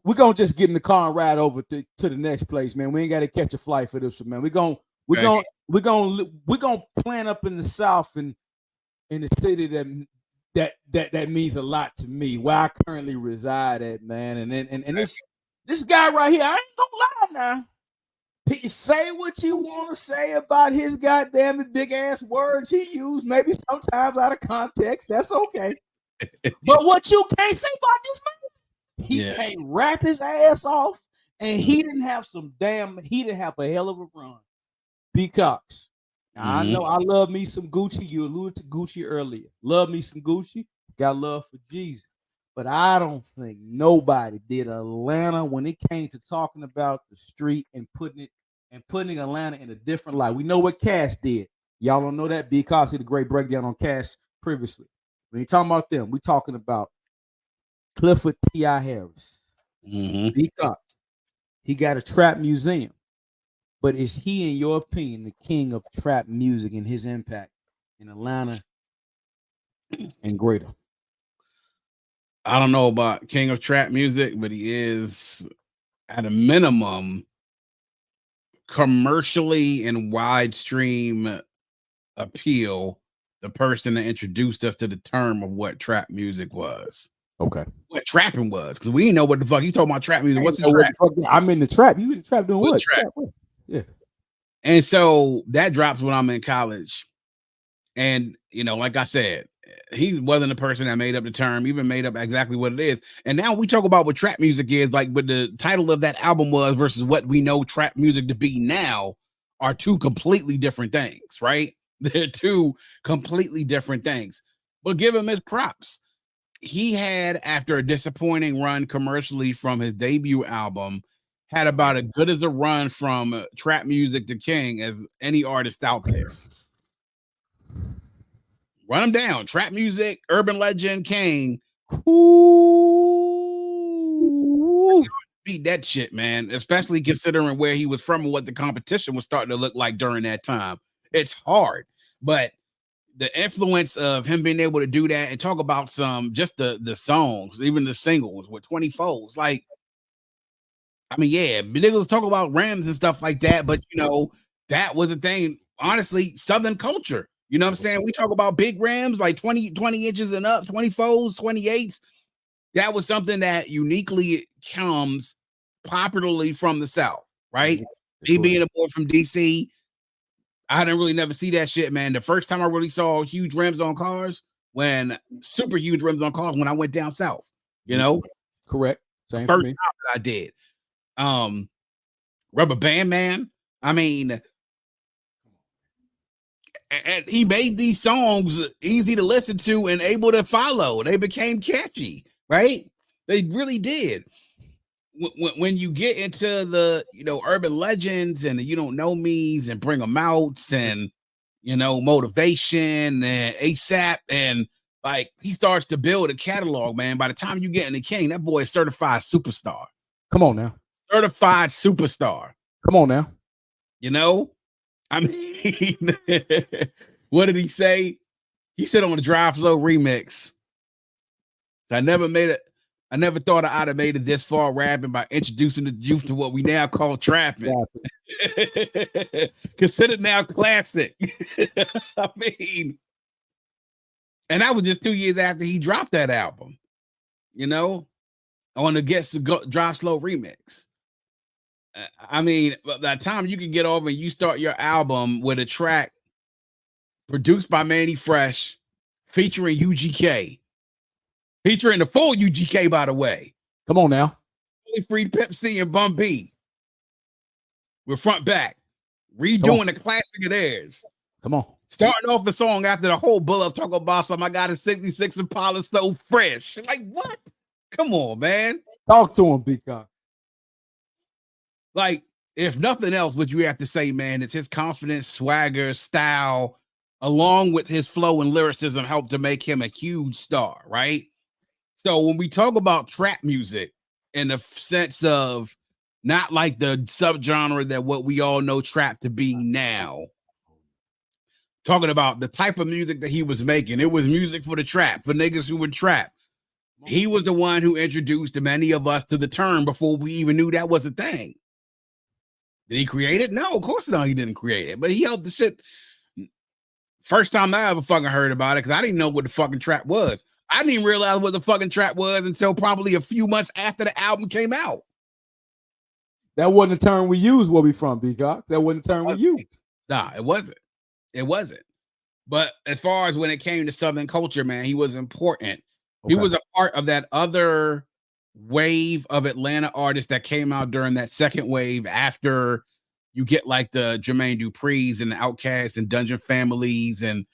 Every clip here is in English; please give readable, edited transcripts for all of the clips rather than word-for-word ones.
we're gonna just get in the car and ride over to the next place, man. We ain't gotta catch a flight for this one, man. We're gonna plan up in the South and in the city that means a lot to me, where I currently reside at, man. And this guy right here, I ain't gonna lie now. Say what you want to say about his goddamn big ass words he used, maybe sometimes out of context. That's okay. But what you can't say about this man, he can't rap his ass off, and he didn't have a hell of a run. Because now, I know I love me some Gucci. You alluded to Gucci earlier. Love me some Gucci. Got love for Jeezy. But I don't think nobody did Atlanta when it came to talking about the street and putting Atlanta in a different light. We know what Cass did. Y'all don't know that because he did a great breakdown on Cass previously. We ain't talking about them. We talking about Clifford T.I. Harris. Because he got a trap museum. But is he, in your opinion, the king of trap music and his impact in Atlanta and greater? I don't know about king of trap music, but he is, at a minimum, commercially and widestream appeal, the person that introduced us to the term of what trap music was. Okay. What trapping was, because we didn't know what the fuck. He talking about trap music. What's the trap? I'm in the trap. You in the trap doing what? Trap? Yeah. And so that drops when I'm in college. And, you know, like I said, he wasn't the person that made up the term, even made up exactly what it is. And now we talk about what trap music is, like what the title of that album was versus what we know trap music to be now are two completely different things, right? They're two completely different things. But give him his props. He had, after a disappointing run commercially from his debut album, had about as good as a run from trap music to king as any artist out there. Run them down. Trap music, urban legend, king. Ooh. Beat that shit, man. Especially considering where he was from and what the competition was starting to look like during that time. It's hard, but the influence of him being able to do that and talk about just the songs, even the singles with 24s, like, I mean, yeah, niggas talk about rims and stuff like that, but you know, that was a thing. Honestly, Southern culture. You know what I'm saying? We talk about big rims, like 20 inches and up, 24s, 28s. That was something that uniquely comes popularly from the South, right? Me being a boy from DC, I didn't really never see that shit, man. The first time I really saw huge rims on cars, super huge rims on cars, when I went down south, you know? Correct. Same first time that I did. Rubber Band Man. I mean, and he made these songs easy to listen to and able to follow. They became catchy, right? They really did. When you get into the, you know, urban legends and You Don't Know Me's and Bring 'Em Outs and, you know, Motivation and ASAP, and like he starts to build a catalog, man. By the time you get in the king, that boy is certified superstar. Come on now. Certified superstar. Come on now. You know, I mean, what did he say? He said on the Drive Flow remix, I never thought I'd have made it this far rapping by introducing the youth to what we now call trapping. Considered now classic. I mean, and that was just 2 years after he dropped that album, you know, on the Drive Slow remix. I mean, by the time you can get over and you start your album with a track produced by Manny Fresh, featuring UGK, featuring the full UGK, by the way. Come on now. Fully Free Pimp C and Bun B. We're front back. Redoing a classic of theirs. Come on. Starting off the song after the whole bull up talking about something. I got a 66 Impala so fresh. Like, what? Come on, man. Talk to him, Big Cock. Like, if nothing else, what you have to say, man, is his confidence, swagger, style, along with his flow and lyricism, helped to make him a huge star, right? So when we talk about trap music in the sense of not like the subgenre that what we all know trap to be now, talking about the type of music that he was making, it was music for the trap, for niggas who would trap. He was the one who introduced many of us to the term before we even knew that was a thing. Did he create it? No, of course not. He didn't create it, but he helped the shit. First time I ever fucking heard about it, because I didn't know what the fucking trap was. I didn't even realize what the fucking trap was until probably a few months after the album came out. That wasn't the term we used where we from, Peacock. That wasn't the term we used. Nah, it wasn't. It wasn't. But as far as when it came to Southern culture, man, he was important. Okay. He was a part of that other wave of Atlanta artists that came out during that second wave after you get like the Jermaine Dupri's and the Outkast and Dungeon Families and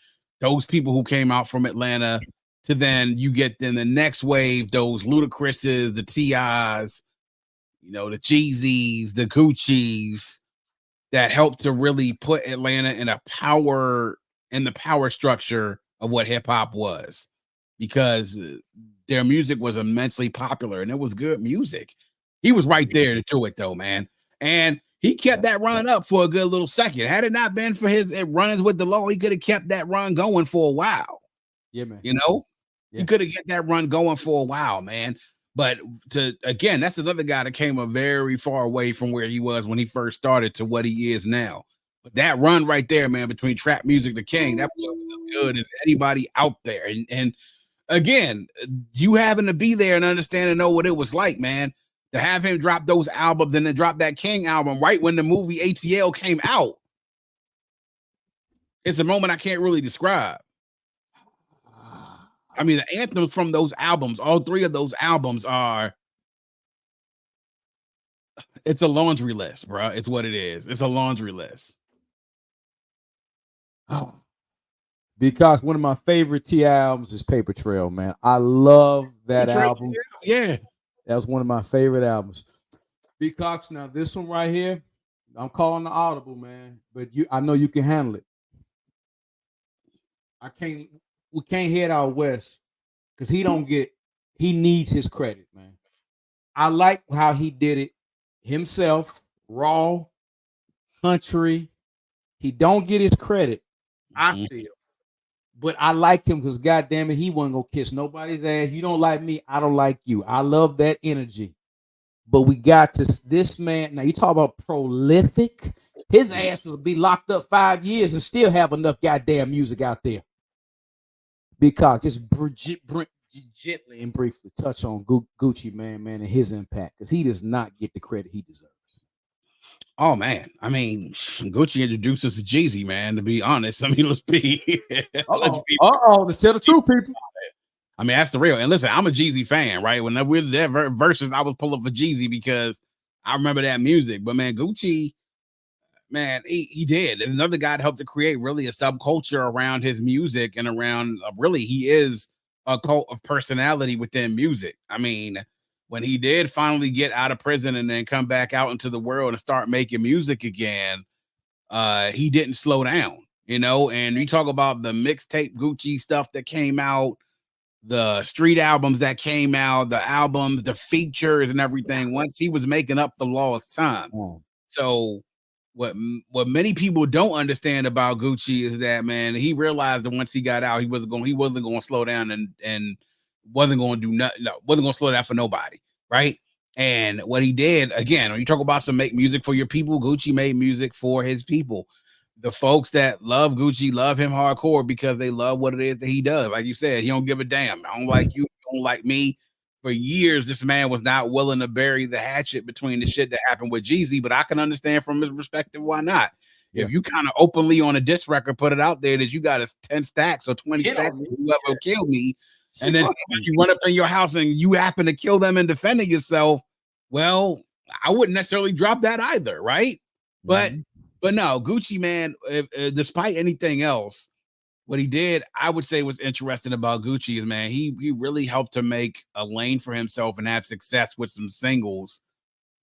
those people who came out from Atlanta, to then you get in the next wave, those Ludacris's, the T.I.'s, you know, the Jeezys, the Gucci's, that helped to really put Atlanta in the power structure of what hip hop was, because their music was immensely popular and it was good music. He was right there to do it though, man. And he kept that run up for a good little second. Had it not been for his runnings with the law, he could have kept that run going for a while. Yeah, man. You know, he could have kept that run going for a while, man. But again, that's another guy that came a very far away from where he was when he first started to what he is now. But that run right there, man, between trap music to King, that was as good as anybody out there. And again, you having to be there and understand and know what it was like, man, to have him drop those albums and then drop that King album right when the movie ATL came out. It's a moment I can't really describe. I mean, the anthems from those albums, all three of those albums it's a laundry list, bro. It's what it is. It's a laundry list. Oh. Because one of my favorite T.I. albums is Paper Trail, man. I love that album. Yeah. That was one of my favorite albums. Because now this one right here, I'm calling the audible, man. But I know you can handle it. We can't head out west because he needs his credit, man. I like how he did it himself, raw, country. He don't get his credit, I feel. But I like him because goddamn it, he wasn't gonna kiss nobody's ass. You don't like me, I don't like you. I love that energy. But we got this man. Now you talk about prolific. His ass will be locked up 5 years and still have enough goddamn music out there. Because just gently and briefly touch on Gucci man, and his impact, because he does not get the credit he deserves. Oh man, I mean, Gucci introduced us to Jeezy, man. To be honest, I mean, let's be. Let's tell the truth, people. I mean, that's the real. And listen, I'm a Jeezy fan, right? When we were there versus, I was pulling for Jeezy because I remember that music. But man, Gucci, man, he did. And another guy that helped to create really a subculture around his music and around really, he is a cult of personality within music. I mean, when he did finally get out of prison and then come back out into the world and start making music again, he didn't slow down, you know. And you talk about the mixtape Gucci stuff that came out, the street albums that came out, the albums, the features and everything, once he was making up the lost time. So what many people don't understand about Gucci is that, man, he realized that once he got out, he wasn't going to slow down and wasn't going to do nothing, wasn't going to slow down for nobody, right? And what he did, again, when you talk about make music for your people, Gucci made music for his people. The folks that love Gucci love him hardcore because they love what it is that he does. Like you said, he don't give a damn. I don't like you, you don't like me. For years, this man was not willing to bury the hatchet between the shit that happened with Jeezy, but I can understand from his perspective why not. Yeah. If you kind of openly on a diss record put it out there that you got 10 stacks or 20 stacks, whoever killed me, and then you run up in your house and you happen to kill them and defending yourself, well, I wouldn't necessarily drop that either, right? But no, Gucci, man, despite anything else, what he did, I would say, was interesting about Gucci is, man, he really helped to make a lane for himself and have success with some singles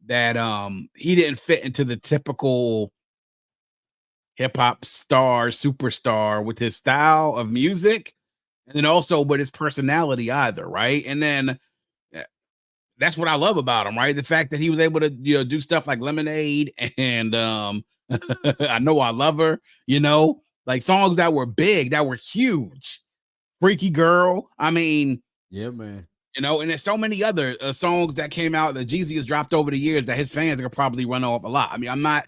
that he didn't fit into the typical hip hop superstar with his style of music, and then also with his personality either, right? And then that's what I love about him, right? The fact that he was able to, do stuff like Lemonade and I Know I Love Her, like songs that were big, that were huge. Freaky Girl. I mean, yeah, man. You know, and there's so many other songs that came out that Jeezy has dropped over the years that his fans could probably run off a lot. I mean, I'm not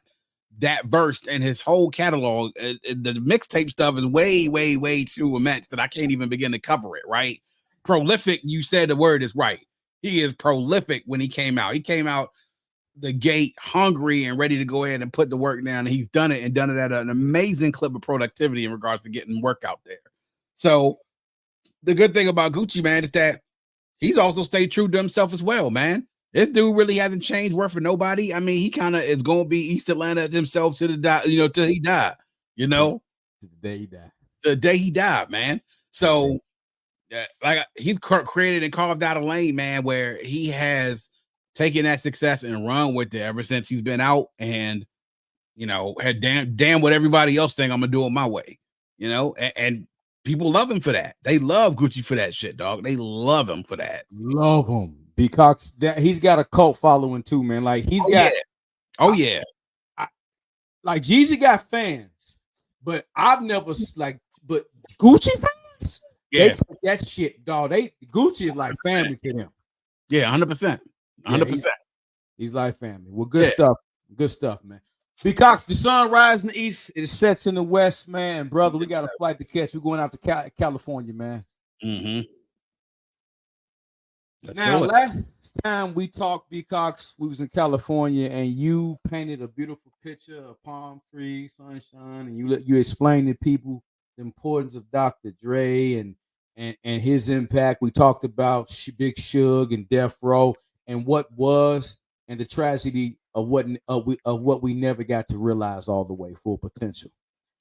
that versed in his whole catalog. The mixtape stuff is way, way, way too immense that I can't even begin to cover it, right? Prolific, you said the word is right. He is prolific when he came out. He came out the gate hungry and ready to go ahead and put the work down. And he's done it and done it at an amazing clip of productivity in regards to getting work out there. So the good thing about Gucci, man, is that he's also stayed true to himself as well, man. This dude really hasn't changed word for nobody. I mean, he kind of is going to be East Atlanta himself to the die, you know, till he died, you know, the day he died. The day he died, man. So, like, he's created and carved out a lane, man, where he has taken that success and run with it ever since he's been out, and you know, had damn what everybody else think, I'm gonna do it my way, you know, and people love him for that. They love Gucci for that shit, dog. They love him for that. Love him because he's got a cult following too, man. Like he's got, like Jeezy got fans, but I've never but Gucci fans, they take that shit, dog. Gucci is like family to them. Yeah, 100%, 100%. He's like family. Well, good stuff, man. Because the sun rises in the east, it sets in the west, man. And brother, we got a flight to catch. We're going out to California, man. Now, last time we talked, B-Cox, we was in California, and you painted a beautiful picture of palm trees, sunshine, and you explained to people the importance of Dr. Dre and his impact. We talked about Big Suge and Death Row and what was and the tragedy of what we never got to realize all the way, full potential.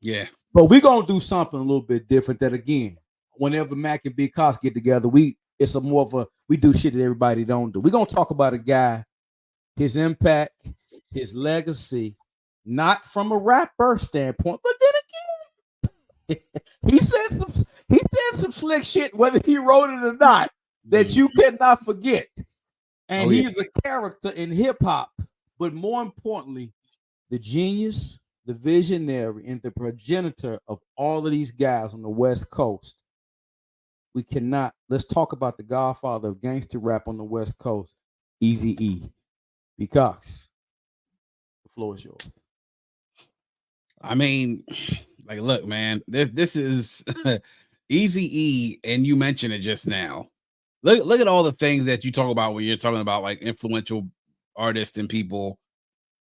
Yeah. But we're gonna do something a little bit different. That again, whenever Mac and Big Cox get together, we do shit that everybody don't do. We're gonna talk about a guy, his impact, his legacy, not from a rapper standpoint, but then again, he said some slick shit, whether he wrote it or not, that you cannot forget. And he is a character in hip hop, but more importantly, the genius, the visionary, and the progenitor of all of these guys on the West Coast. Let's talk about the godfather of gangster rap on the West Coast, Eazy-E. Because the floor is yours. I mean, like, look, man, this is Eazy-E, and you mentioned it just now. Look at all the things that you talk about when you're talking about like influential artists and people.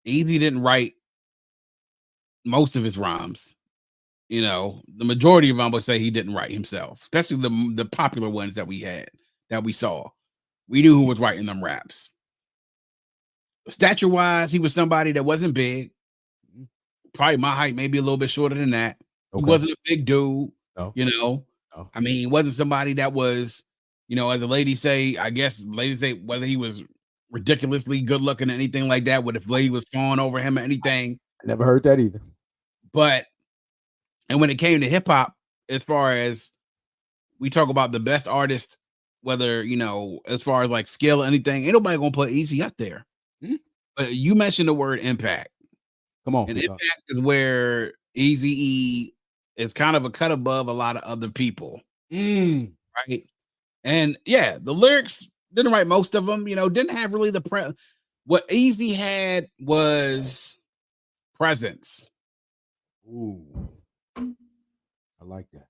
Eazy didn't write most of his rhymes. You know, the majority of them would say he didn't write himself, especially the popular ones that we saw. We knew who was writing them raps. Stature wise, he was somebody that wasn't big. Probably my height, maybe a little bit shorter than that. Okay. He wasn't a big dude. No. You know, no. I mean, he wasn't somebody that was, you know, as the ladies say, I guess ladies say whether he was ridiculously good looking or anything like that, what if lady was fawning over him or anything. I never heard that either. But, and when it came to hip hop, as far as we talk about the best artist, whether, you know, as far as like skill or anything, ain't nobody gonna put Eazy up there. But you mentioned the word impact. Come on. And impact is where Eazy-E is kind of a cut above a lot of other people. Right. And yeah, the lyrics didn't write most of them, you know, didn't have really what Eazy had was presence. Ooh, I like that.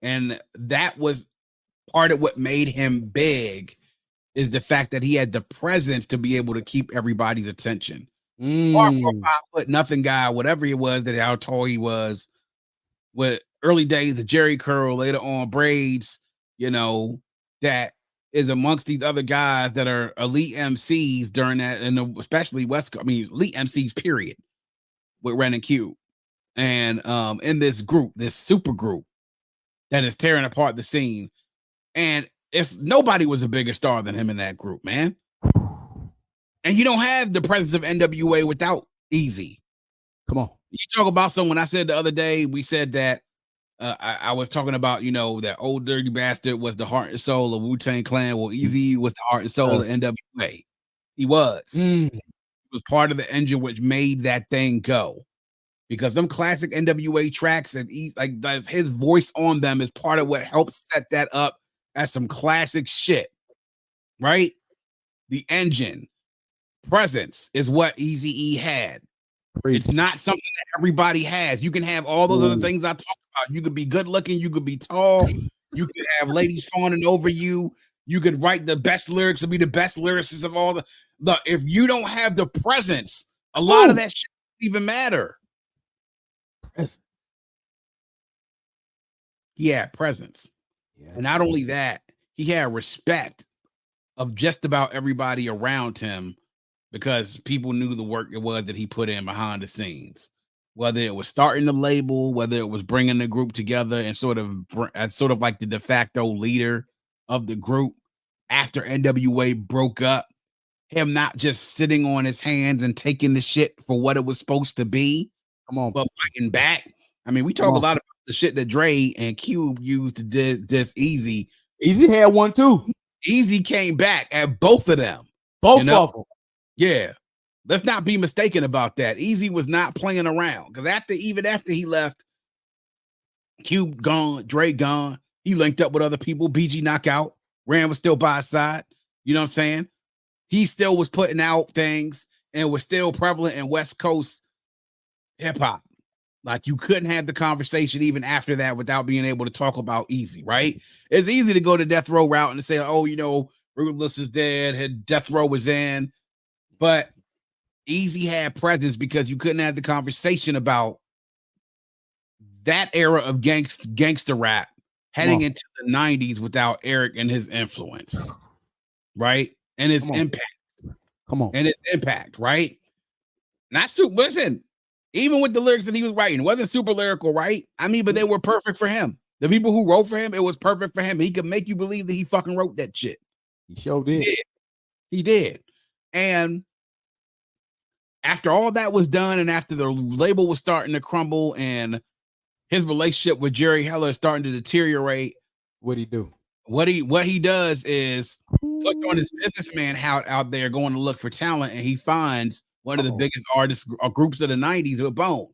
And that was part of what made him big, is the fact that he had the presence to be able to keep everybody's attention. Or 5', nothing guy, whatever he was, that how tall he was. With early days of Jerry curl, later on braids, you know, that is amongst these other guys that are elite MCs during that, and especially West Coast, I mean, elite MCs, period, with Ren and Q. And in this group, this super group that is tearing apart the scene. And nobody was a bigger star than him in that group, man. And you don't have the presence of N.W.A without Eazy. Come on. You talk about someone. I said the other day, we said that I was talking about, you know, that Old Dirty Bastard was the heart and soul of Wu-Tang Clan. Well, Eazy was the heart and soul of N.W.A. He was. He was part of the engine which made that thing go. Because them classic N.W.A tracks and his voice on them is part of what helps set that up as some classic shit. right? The engine, presence is what Eazy-E had. It's not something that everybody has. You can have all those other things I talked about. You could be good looking, you could be tall, you could have ladies fawning over you, you could write the best lyrics and be the best lyricist of all the if you don't have the presence, a lot of that shit doesn't even matter. He had presence. Yeah. And not only that, he had respect of just about everybody around him because people knew the work it was that he put in behind the scenes, whether it was starting the label, whether it was bringing the group together and sort of like the de facto leader of the group after N.W.A broke up, him not just sitting on his hands and taking the shit for what it was supposed to be, but fighting back. I mean, we talk a lot about the shit that Dre and Cube used to diss Eazy. Eazy had one too. Eazy came back at both of them. Both of them. Yeah. Let's not be mistaken about that. Eazy was not playing around because even after he left, Cube gone, Dre gone, he linked up with other people. BG knockout, Ram was still by his side. You know what I'm saying? He still was putting out things and was still prevalent in West Coast hip hop. Like you couldn't have the conversation even after that without being able to talk about Eazy, right? It's easy to go to Death Row route and say, oh, you know, Ruthless is dead, Death Row was in, but Eazy had presence because you couldn't have the conversation about that era of gangster rap heading into the 90s without Eric and his influence, right? And his impact. And his impact, right? Not super, listen, even with the lyrics that he was writing, it wasn't super lyrical, right? I mean, but they were perfect for him. The people who wrote for him, it was perfect for him. He could make you believe that he fucking wrote that shit. He sure did. He did. And after all that was done, and after the label was starting to crumble and his relationship with Jerry Heller starting to deteriorate, what'd he do? What he does is puts on his businessman hat out there going to look for talent, and he finds one of the biggest artists or groups of the 90s with Bone.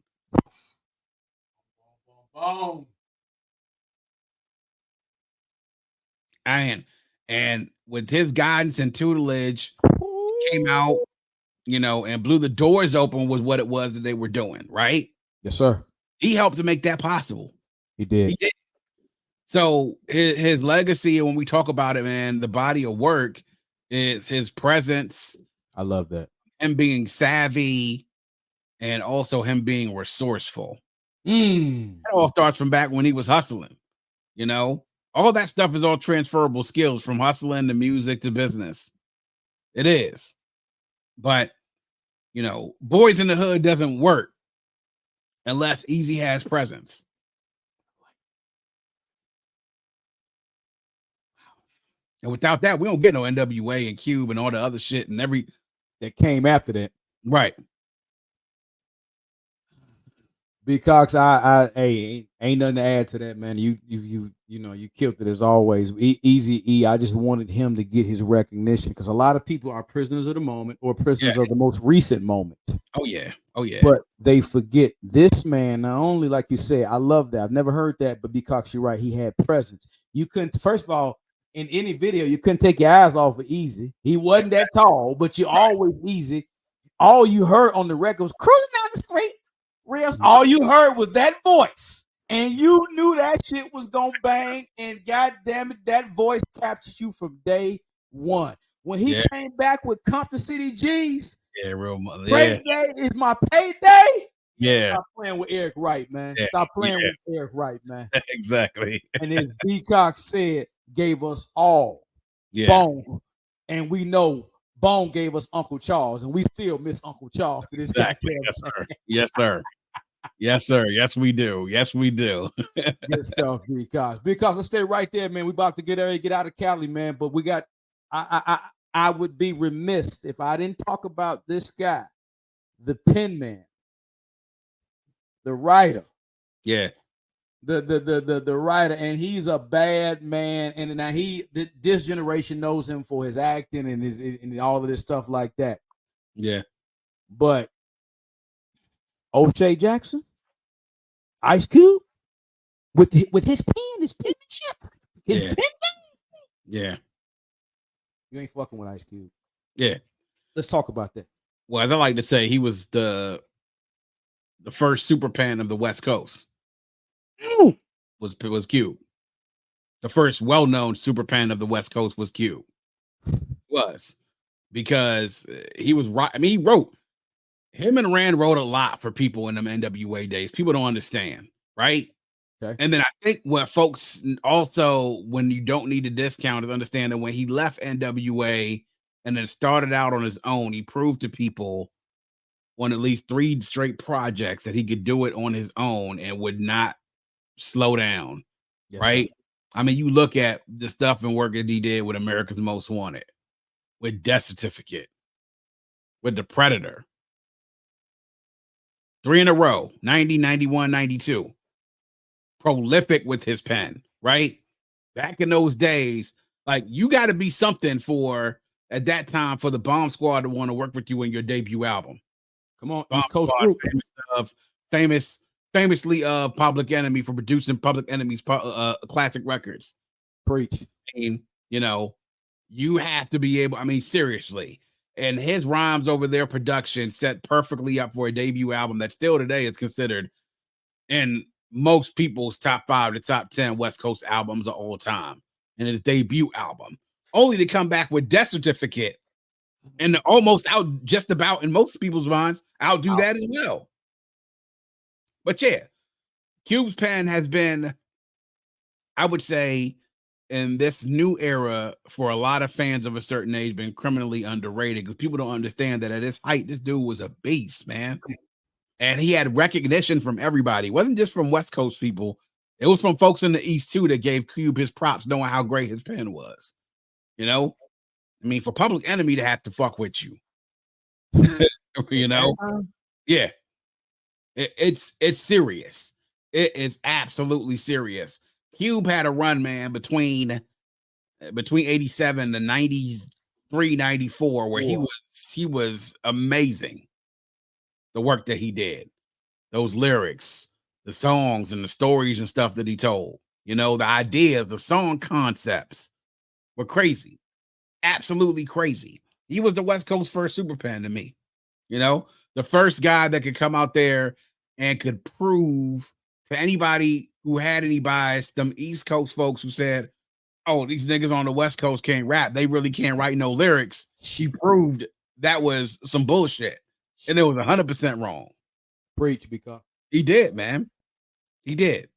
And with his guidance and tutelage, came out, you know, and blew the doors open with what it was that they were doing, right? Yes, sir. He helped to make that possible. He did. So his legacy, and when we talk about it, man, the body of work is his presence. I love that. Him being savvy and also him being resourceful. It all starts from back when he was hustling, you know? All that stuff is all transferable skills from hustling to music to business. It is. But, you know, Boys in the Hood doesn't work unless Eazy has presence. And without that, we don't get no N.W.A and Cube and all the other shit and every that came after that. Right. Because I ain't nothing to add to that, man. You know, you killed it as always. Eazy-E, I just wanted him to get his recognition because a lot of people are prisoners of the moment or prisoners of the most recent moment. Oh yeah. But they forget this man, not only, like you say, I love that. I've never heard that, but because you're right, he had presence. You couldn't, first of all, in any video, you couldn't take your eyes off of Eazy. He wasn't that tall, but you always Eazy. All you heard on the record was cruising down the street. All you heard was that voice, and you knew that shit was gonna bang. And goddamn it, that voice captured you from day one. When he came back with Compton City G's, real mother. Day is my payday. Yeah, stop playing with Eric Wright, man. Stop playing with Eric Wright, man. Exactly. And as Peacock said, gave us all Bone, and we know Bone gave us Uncle Charles, and we still miss Uncle Charles to this goddamn. Yes, sir. Yes, sir. Yes, sir. Yes, we do. Yes, we do. Good stuff, because let's stay right there, man. We about to get out of Cali, man. But we got. I would be remiss if I didn't talk about this guy, the pen man, the writer. Yeah. The writer, and he's a bad man. And now this generation knows him for his acting and his and all of this stuff like that. Yeah. But O'Shea Jackson, Ice Cube, with his pen, his penmanship, his pen game. Yeah. You ain't fucking with Ice Cube. Yeah. Let's talk about that. Well, as I like to say, he was the first super fan of the West Coast. Was Cube. The first well-known super fan of the West Coast was Cube. Was because he was right. I mean, he wrote. Him and Rand wrote a lot for people in them N.W.A. days. People don't understand, right? Okay. And then I think what folks also, when you don't need to discount, is understand that when he left N.W.A. and then started out on his own, he proved to people on at least 3 straight projects that he could do it on his own and would not slow down, Yes, right? sir. I mean, you look at the stuff and work that he did with America's Most Wanted, with Death Certificate, with The Predator. 3 in a row, 90, 91, 92. Prolific with his pen, right? Back in those days, like you got to be something for at that time for the Bomb Squad to want to work with you in your debut album. Come on, Bomb East Coast Squad, group. famously of Public Enemy for producing Public Enemy's classic records. Preach. I mean, you know, you have to be able. I mean, seriously. And his rhymes over their production set perfectly up for a debut album that still today is considered in most people's top 5 to top 10 West Coast albums of all time. And his debut album, only to come back with Death Certificate and almost out just about in most people's minds, outdo that as well. But yeah, Cube's pen has been, I would say, in this new era for a lot of fans of a certain age, been criminally underrated because people don't understand that at his height, this dude was a beast, man. And he had recognition from everybody. It wasn't just from West Coast people. It was from folks in the East too that gave Cube his props, knowing how great his pen was. You know, I mean, for Public Enemy to have to fuck with you, you know, yeah, it's serious. It is absolutely serious. Cube had a run, man, between 87 to 93, 94, where he was amazing. The work that he did, those lyrics, the songs and the stories and stuff that he told, you know, the ideas, the song concepts were crazy. Absolutely crazy. He was the West Coast first super fan to me, you know, the first guy that could come out there and could prove to anybody who had any bias, them East Coast folks who said, oh, these niggas on the West Coast can't rap. They really can't write no lyrics. He proved that was some bullshit. And it was 100% wrong. Preach, because he did, man. He did.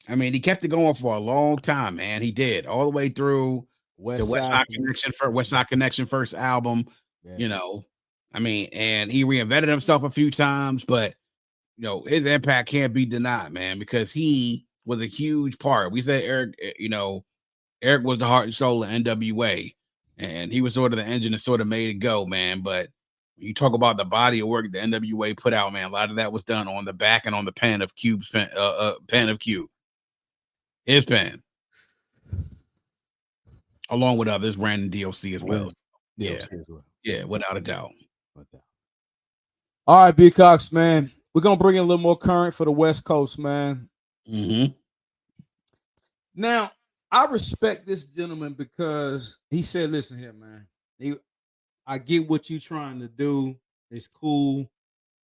I mean, he kept it going for a long time, man. He did all the way through the West Side Connection first album. Yeah. You know, I mean, and he reinvented himself a few times, but you know, his impact can't be denied, man, because he was a huge part. We said Eric, you know, Eric was the heart and soul of N.W.A, and he was sort of the engine that sort of made it go, man. But when you talk about the body of work the N.W.A put out, man, a lot of that was done on the back and on the pen of Cube's pen of Cube. His pen. Along with others, Brandon DLC as well. Yeah. Yeah, without a doubt. All right, B Cox, man. We're gonna bring in a little more current for the West Coast, man. Mm-hmm. Now, I respect this gentleman because he said, listen here, man. I get what you're trying to do. It's cool.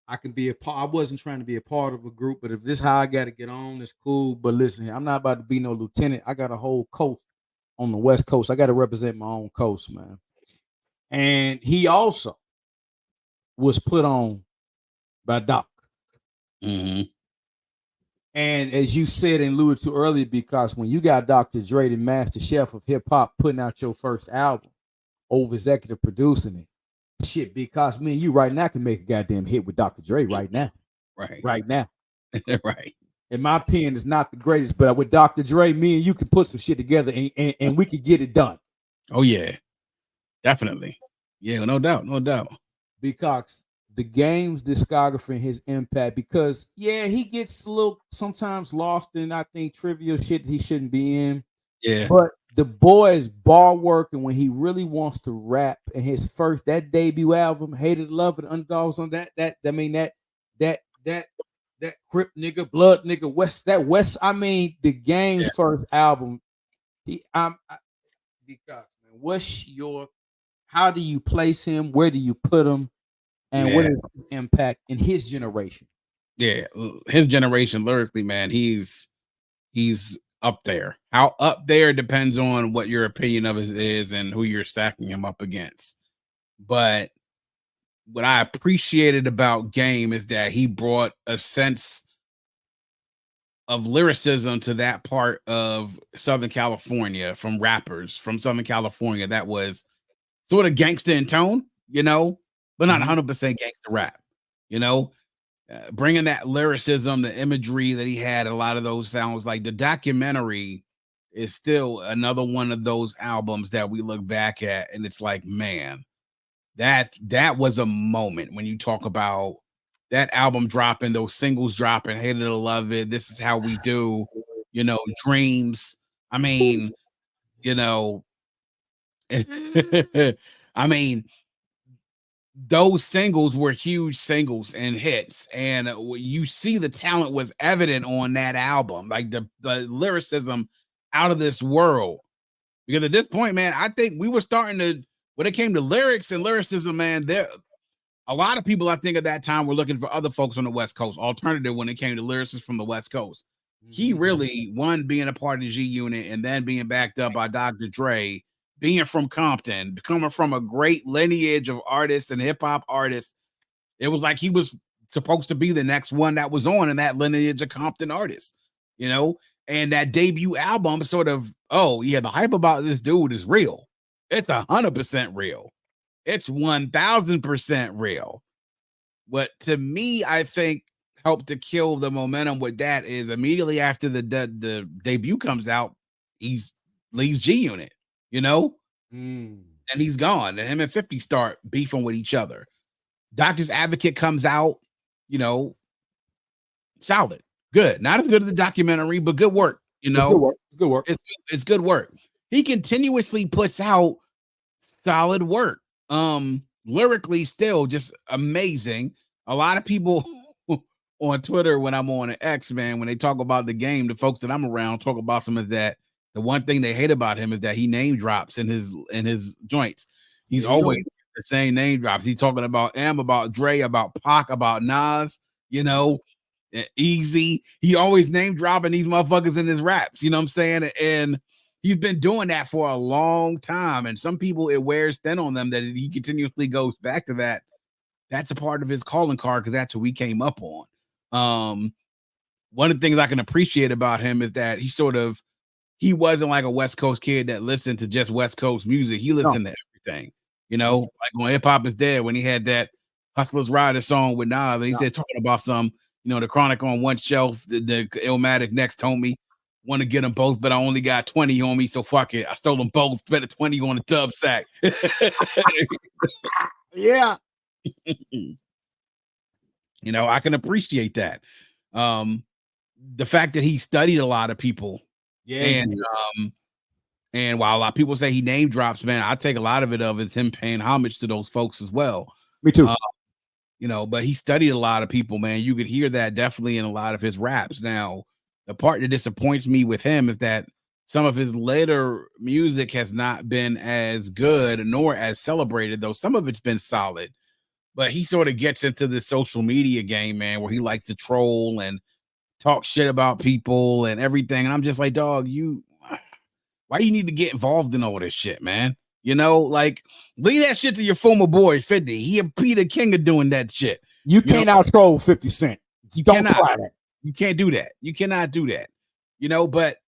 I can be a part. I wasn't trying to be a part of a group, but if this is how I got to get on, it's cool. But listen here, I'm not about to be no lieutenant. I got a whole coast on the West Coast. I got to represent my own coast, man. And he also was put on by Doc. Mm-hmm. And as you said and alluded to earlier, because when you got Dr. Dre, the master chef of hip hop, putting out your first album, over executive producing it, shit, because me and you right now can make a goddamn hit with Dr. Dre right now. Right now. Right. In my opinion, it's not the greatest, but with Dr. Dre, me and you can put some shit together and we could get it done. Oh, yeah. Definitely. Yeah, no doubt. No doubt. Because the game's discography and his impact, because yeah, he gets a little sometimes lost in, I think, trivial shit that he shouldn't be in. Yeah. But the boy's bar work, and when he really wants to rap, and his first that debut album, Hated Love and Underdogs on that Crip nigga, blood nigga, West, I mean, the game's first album. B. Cox, man, how do you place him? Where do you put him? And what is his impact in his generation? Yeah, his generation lyrically, man, he's up there. How up there depends on what your opinion of it is and who you're stacking him up against. But what I appreciated about Game is that he brought a sense of lyricism to that part of Southern California from rappers from Southern California that was sort of gangster in tone, but not 100% gangster rap, bringing that lyricism, the imagery that he had, a lot of those sounds. Like the documentary is still another one of those albums that we look back at and it's like, man, that was a moment when you talk about that album dropping, those singles dropping, Hate It or Love It, This Is How We Do, Dreams. I mean, I mean, those singles were huge singles and hits, and you see the talent was evident on that album, like the lyricism out of this world. Because at this point, man, I think we were starting to, when it came to lyrics and lyricism, man, there a lot of people I think at that time were looking for other folks on the West Coast, alternative when it came to lyricists from the West Coast. He really, one, being a part of G Unit and then being backed up by Dr. Dre, being from Compton, coming from a great lineage of artists and hip hop artists, it was like he was supposed to be the next one that was on in that lineage of Compton artists, and that debut album sort of, oh yeah, the hype about this dude is real. It's 100% real. It's 1000% real. What to me, I think helped to kill the momentum with that is immediately after the debut comes out, leaves G Unit, and he's gone. And him and 50 start beefing with each other. Doctor's Advocate comes out, solid, good. Not as good as the documentary, but good work. It's good work. It's good work. He continuously puts out solid work. Lyrically, still just amazing. A lot of people on Twitter, when I'm on an X, man, when they talk about the game, the folks that I'm around talk about some of that. The one thing they hate about him is that he name drops in his joints. He's always the same name drops. He's talking about about Dre, about Pac, about Nas, Eazy. He always name dropping these motherfuckers in his raps. You know what I'm saying? And he's been doing that for a long time. And some people, it wears thin on them that he continuously goes back to that. That's a part of his calling card because that's what we came up on. One of the things I can appreciate about him is that he wasn't like a West Coast kid that listened to just West Coast music. He listened to everything, like when Hip Hop Is Dead, when he had that Hustlers Rider song with Nas, and he said talking about some, the Chronic on one shelf, the Illmatic next homie. Want to get them both, but I only got 20 on me, so fuck it. I stole them both, spent a 20 on a tub sack. Yeah. I can appreciate that. The fact that he studied a lot of people. Yeah. And while a lot of people say he name drops, man, I take a lot of it as him paying homage to those folks as well. Me too. But he studied a lot of people, man. You could hear that definitely in a lot of his raps. Now, the part that disappoints me with him is that some of his later music has not been as good nor as celebrated, though some of it's been solid. But he sort of gets into the social media game, man, where he likes to troll and talk shit about people and everything. And I'm just like, dog, why you need to get involved in all this shit, man? Like, leave that shit to your former boy 50. He a Peter King of doing that shit. You can't out troll 50 Cent. You don't try that. You can't do that. You cannot do that. But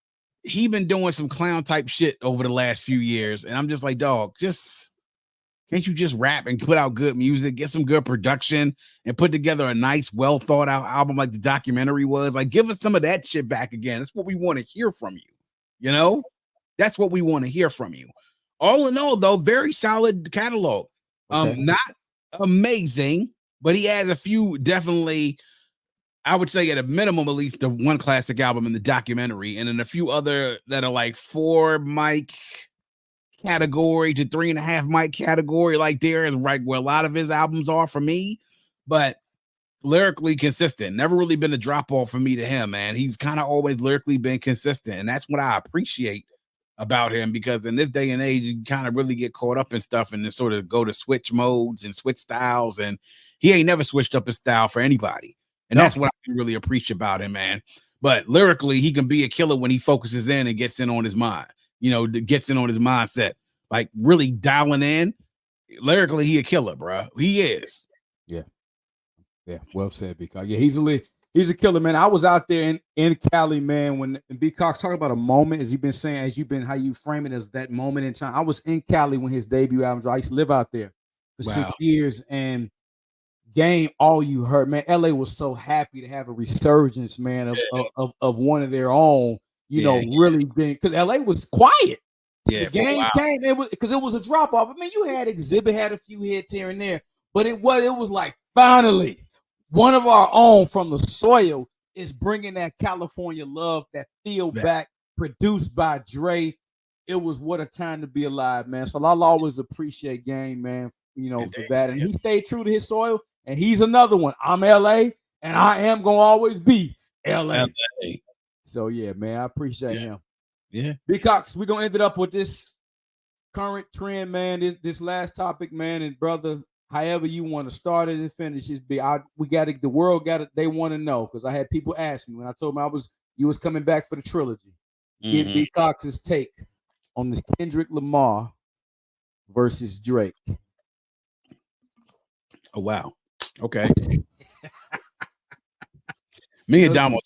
he been doing some clown type shit over the last few years. And I'm just like, dog, can't you just rap and put out good music, get some good production, and put together a nice, well thought out album like the documentary was? Like, give us some of that shit back again. That's what we want to hear from you. That's what we want to hear from you. All in all, though, very solid catalog. Not amazing, but he has a few definitely, I would say at a minimum, at least the one classic album in the documentary, and then a few other that are like 4 mic category to 3.5 mic category. Like there is right where a lot of his albums are for me, but lyrically consistent. Never really been a drop off for me to him, man. He's kind of always lyrically been consistent, and that's what I appreciate about him, because in this day and age, you kind of really get caught up in stuff and then sort of go to switch modes and switch styles. And he ain't never switched up his style for anybody. And that's what I really appreciate about him, man. But lyrically, he can be a killer when he focuses in and gets in on his mind, gets in on his mindset, like really dialing in. Lyrically, he a killer, bro. He is. Yeah, well said, B Cox. Yeah, he's a killer, man. I was out there in Cali, man, when B Cox talking about a moment, as you've been saying, how you frame it as that moment in time. I was in Cali when his debut album dropped. I used to live out there for 6 years, and Game, all you heard, man. LA was so happy to have a resurgence, man, of one of their own, really being, because LA was quiet. Yeah, the Game came, it was because it was a drop off. I mean, you had Exhibit had a few hits here and there, but it was like finally one of our own from the soil is bringing that California love, that feel back, produced by Dre. It was what a time to be alive, man. So I'll always appreciate Game, man, for that. And he stayed true to his soil. And he's another one. I'm LA, and I am gonna always be LA. So yeah, man, I appreciate him. Yeah, Big Cox, we're gonna end it up with this current trend, man. This last topic, man, and brother, however you want to start it and finish this. The world got it. They want to know, because I had people ask me when I told them you was coming back for the trilogy. Give Big Cox's take on this Kendrick Lamar versus Drake. Oh wow. Okay. Me and Damo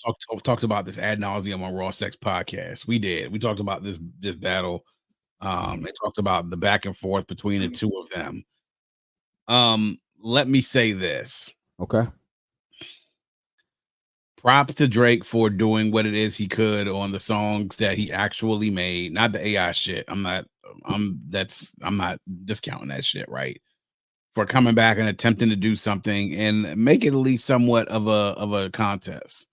talked about this ad nauseum on Raw Sex Podcast. We did. We talked about this battle. They talked about the back and forth between the two of them. Let me say this. Okay. Props to Drake for doing what it is he could on the songs that he actually made, not the AI shit. I'm not discounting that shit, right? For coming back and attempting to do something and make it at least somewhat of a contest.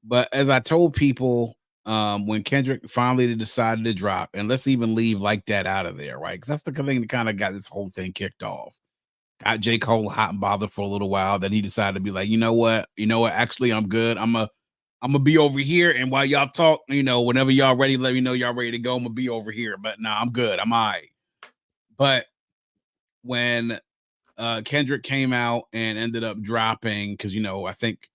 But as I told people, when Kendrick finally decided to drop, and let's even leave Like That out of there, right? Because that's the thing that kind of got this whole thing kicked off. Got J. Cole hot and bothered for a little while. Then he decided to be like, you know what? Actually, I'm good. I'm gonna be over here. And while y'all talk, whenever y'all ready, let me know y'all ready to go. I'm gonna be over here. But nah, I'm good. I'm all right. But when Kendrick came out and ended up dropping, because I think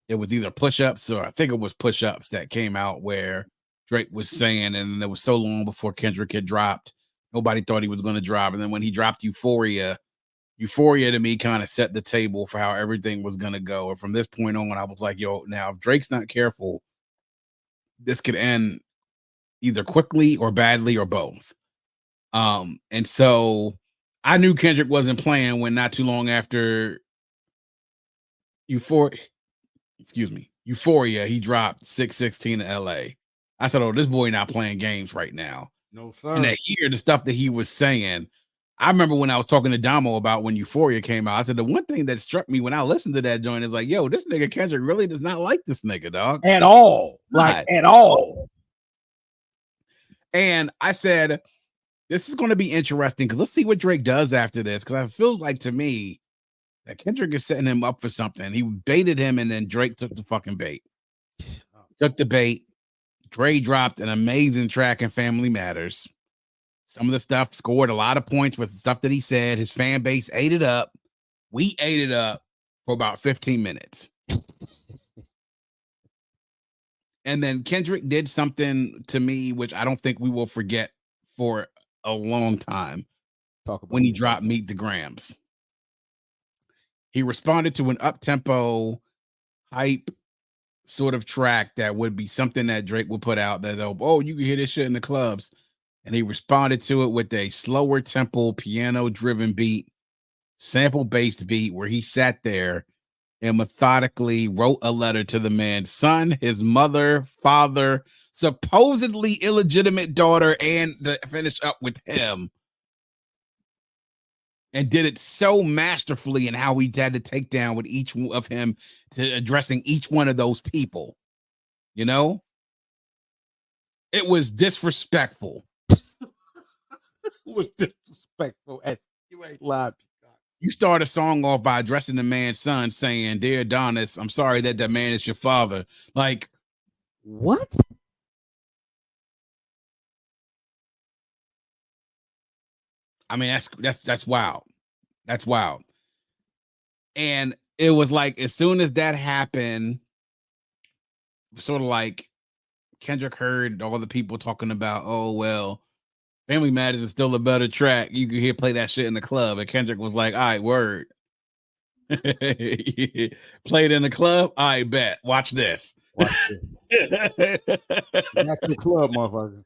it was either push-ups, or I think it was push-ups that came out, where Drake was saying, and it was so long before Kendrick had dropped, nobody thought he was going to drop. And then when he dropped Euphoria to me kind of set the table for how everything was going to go. And from this point on, I was like, yo, now if Drake's not careful, this could end either quickly or badly or both. And so I knew Kendrick wasn't playing when not too long after Euphoria, he dropped 616 in LA. I said, oh, this boy not playing games right now. No, sir. And to hear the stuff that he was saying, I remember when I was talking to Damo about when Euphoria came out, I said, the one thing that struck me when I listened to that joint is like, yo, this nigga Kendrick really does not like this nigga, dog. At all. Like, at all. And I said, this is going to be interesting, because let's see what Drake does after this, because it feels like to me that Kendrick is setting him up for something. He baited him, and then Drake took the fucking bait. Took the bait. Dre dropped an amazing track in Family Matters. Some of the stuff scored a lot of points with the stuff that he said. His fan base ate it up. We ate it up for about 15 minutes. And then Kendrick did something to me, which I don't think we will forget for a long time. When he dropped Meet the Grams. He responded to an up-tempo hype sort of track that would be something that Drake would put out that, oh, you can hear this shit in the clubs. And he responded to it with a slower tempo, piano-driven beat, sample-based beat, where he sat there and methodically wrote a letter to the man's son, his mother, father, supposedly illegitimate daughter, and to finish up with him. And did it so masterfully in how he had to take down with each of him, to addressing each one of those people. It was disrespectful. It was disrespectful. And you ain't lied. You start a song off by addressing the man's son, saying, "Dear Adonis, I'm sorry that man is your father." Like, what? I mean, that's wild. That's wild. And it was like as soon as that happened, sort of like Kendrick heard all the people talking about, oh well, Family Matters is still a better track. You can hear play that shit in the club. And Kendrick was like, all right, word. Play it in the club. I bet. Watch this. Watch this. That's the club, motherfucker.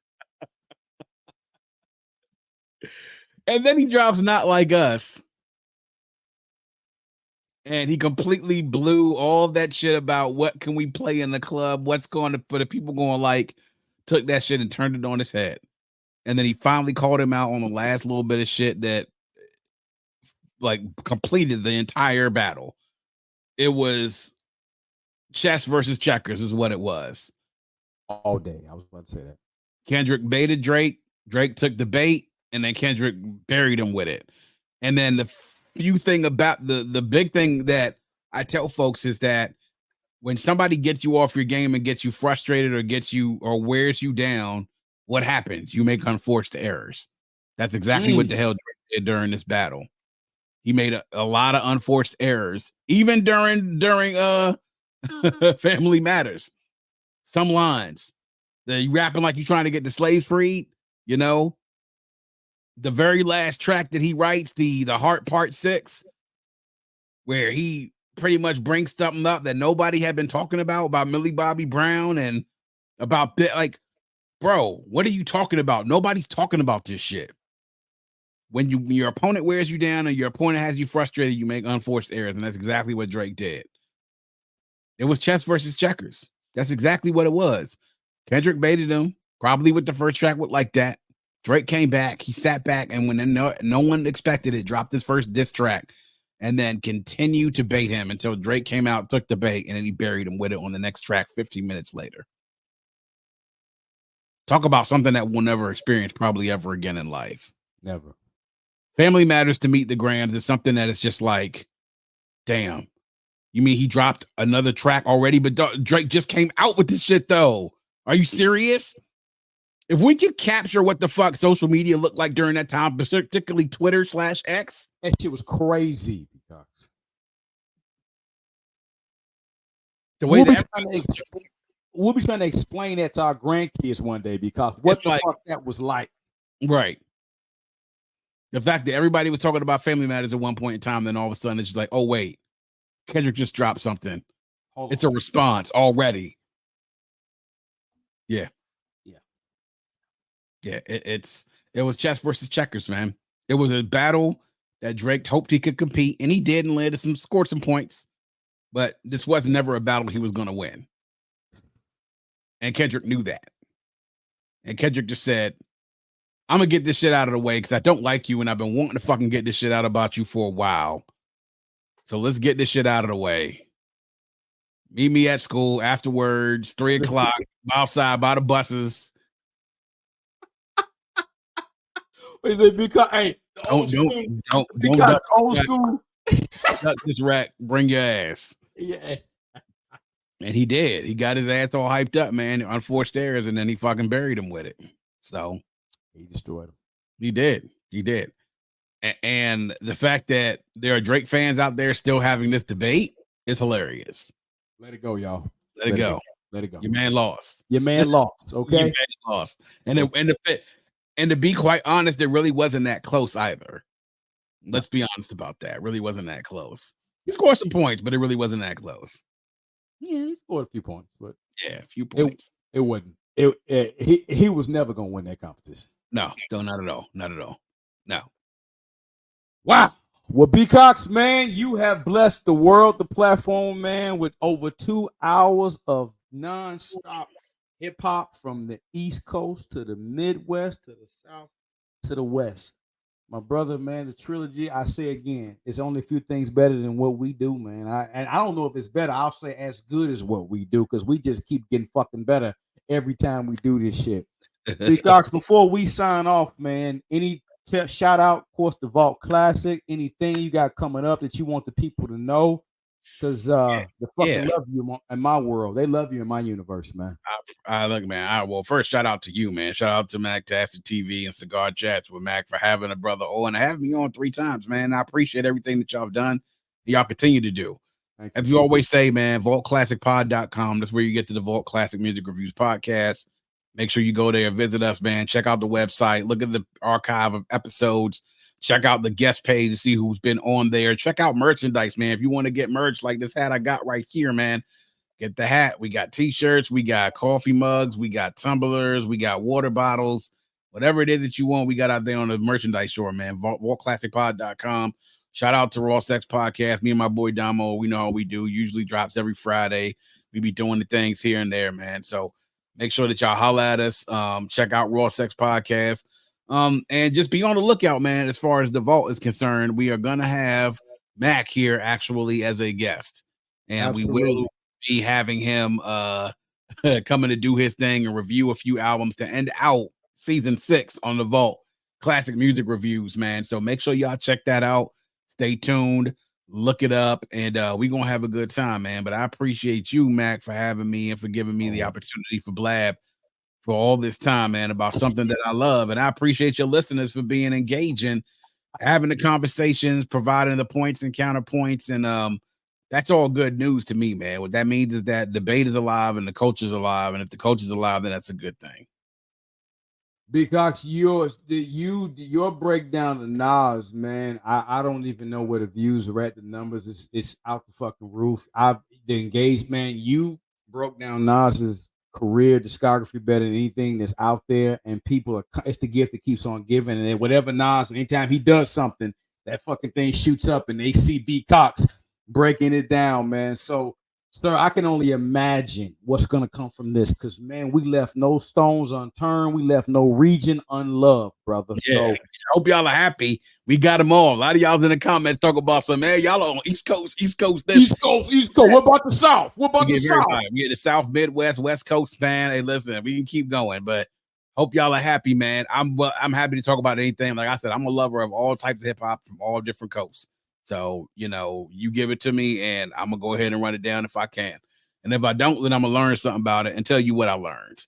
And then he drops Not Like Us. And he completely blew all that shit about what can we play in the club, what's going to put the people going like, took that shit and turned it on his head. And then he finally called him out on the last little bit of shit that like completed the entire battle. It was chess versus checkers is what it was. All day. I was about to say that. Kendrick baited Drake. Drake took the bait, and then Kendrick buried him with it. And then the few thing about the big thing that I tell folks is that when somebody gets you off your game and gets you frustrated or gets you or wears you down, what happens? You make unforced errors. That's exactly what the hell Drake did during this battle. He made a lot of unforced errors, even during Family Matters. Some lines that you rapping like you're trying to get the slaves freed, you know. The very last track that he writes, the Heart Part 6, where he pretty much brings something up that nobody had been talking about Millie Bobby Brown and about that. Like, bro, what are you talking about? Nobody's talking about this shit. When your opponent wears you down and your opponent has you frustrated, you make unforced errors, and that's exactly what Drake did. It was chess versus checkers. That's exactly what it was. Kendrick baited him, probably with the first track with Like That. Drake came back. He sat back, and when no one expected it, dropped his first diss track, and then continued to bait him until Drake came out, took the bait, and then he buried him with it on the next track 15 minutes later. Talk about something that we'll never experience probably ever again in life. Never. Family Matters to Meet the Grams is something that is just like, damn. You mean he dropped another track already? But Drake just came out with this shit, though. Are you serious? If we could capture what the fuck social media looked like during that time, particularly Twitter/X. That shit was crazy. The way we'll be trying to explain that to our grandkids one day because what the fuck that was like. Right. The fact that everybody was talking about Family Matters at one point in time, then all of a sudden it's just like, oh, wait, Kendrick just dropped something. It's a response already. Yeah. It was chess versus checkers, man. It was a battle that Drake hoped he could compete, and he did, and scored some points. But this was never a battle he was going to win. And Kendrick knew that. And Kendrick just said, I'm going to get this shit out of the way because I don't like you, and I've been wanting to fucking get this shit out about you for a while. So let's get this shit out of the way. Meet me at school afterwards, 3:00, outside by the buses. Is it because don't old school? Duck this rack, bring your ass. Yeah. And he did. He got his ass all hyped up, man, unforced errors, and then he fucking buried him with it. So he destroyed him. He did. And the fact that there are Drake fans out there still having this debate is hilarious. Let it go, y'all. Let it go. Let it go. Your man lost. Okay. Your man lost. And to be quite honest, it really wasn't that close either. Let's be honest about that. It really wasn't that close. He scored some points, but it really wasn't that close. Yeah, he scored a few points, but a few points. It wasn't. He was never gonna win that competition. No, not at all. Not at all. No. Wow. Well, B Cox, man, you have blessed the world, the platform, man, with over 2 hours of nonstop hip hop from the East Coast to the Midwest to the South to the West. My brother, man, the trilogy, I say again, it's only a few things better than what we do, man. I don't know if it's better. I'll say as good as what we do because we just keep getting fucking better every time we do this shit. B Cox, before we sign off, man, any shout out, of course, the Vault Classic, anything you got coming up that you want the people to know, Because the fucking love you in my world. They love you in my universe, man. Look, man. Well, first, shout out to you, man. Shout out to Mactastic TV and Cigar Chats with Mac for having a brother on and having me on 3 times, man. I appreciate everything that y'all have done. Y'all continue to do. As you always say, man, vaultclassicpod.com. That's where you get to the Vault Classic Music Reviews podcast. Make sure you go there, visit us, man. Check out the website. Look at the archive of episodes. Check out the guest page to see who's been on there. Check out merchandise, man. If you want to get merch like this hat I got right here, man, get the hat. We got t-shirts. We got coffee mugs. We got tumblers. We got water bottles. Whatever it is that you want, we got out there on the merchandise store, man. VaultClassicPod.com. Shout out to Raw Sex Podcast. Me and my boy Damo, we know how we do. Usually drops every Friday. We be doing the things here and there, man. So make sure that y'all holler at us. Check out Raw Sex Podcast. And just be on the lookout, man. As far as the vault is concerned, we are gonna have Mac here actually as a guest, and we will be having him coming to do his thing and review a few albums to end out season 6 on the Vault Classic Music Reviews, man. So make sure y'all check that out. Stay tuned, look it up, and we're gonna have a good time, man. But I appreciate you, Mac, for having me and for giving me the opportunity for Blab for all this time, man, about something that I love. And I appreciate your listeners for being engaging, having the conversations, providing the points and counterpoints. And that's all good news to me, man. What that means is that debate is alive and the culture's alive. And if the culture's alive, then that's a good thing. Because your breakdown of Nas, man, I don't even know where the views are at. The numbers it's out the fucking roof. The engaged, man. You broke down Nas's career discography better than anything that's out there, and people it's the gift that keeps on giving. And whatever Nas, anytime he does something, that fucking thing shoots up, and they see B Cox breaking it down, man. So, sir, I can only imagine what's gonna come from this, because man, we left no stones unturned, we left no region unloved, brother. Yeah. So I hope y'all are happy. We got them all. A lot of y'all in the comments talk about some, man. Y'all are on East Coast. East Coast. What about the South? What about the South? We get the South, Midwest, West Coast fan. Hey, listen, we can keep going, but hope y'all are happy, man. I'm happy to talk about anything. Like I said, I'm a lover of all types of hip hop from all different coasts. So, you give it to me and I'm gonna go ahead and run it down if I can. And if I don't, then I'm gonna learn something about it and tell you what I learned.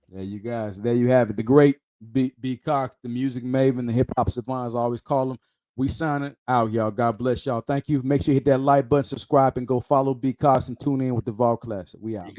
There you guys. There you have it. The great B Cox, the music maven, the hip hop savant, as I always call him. We signing out, y'all. God bless y'all. Thank you. Make sure you hit that like button, subscribe, and go follow B Cox and tune in with the Vault Classic. We out.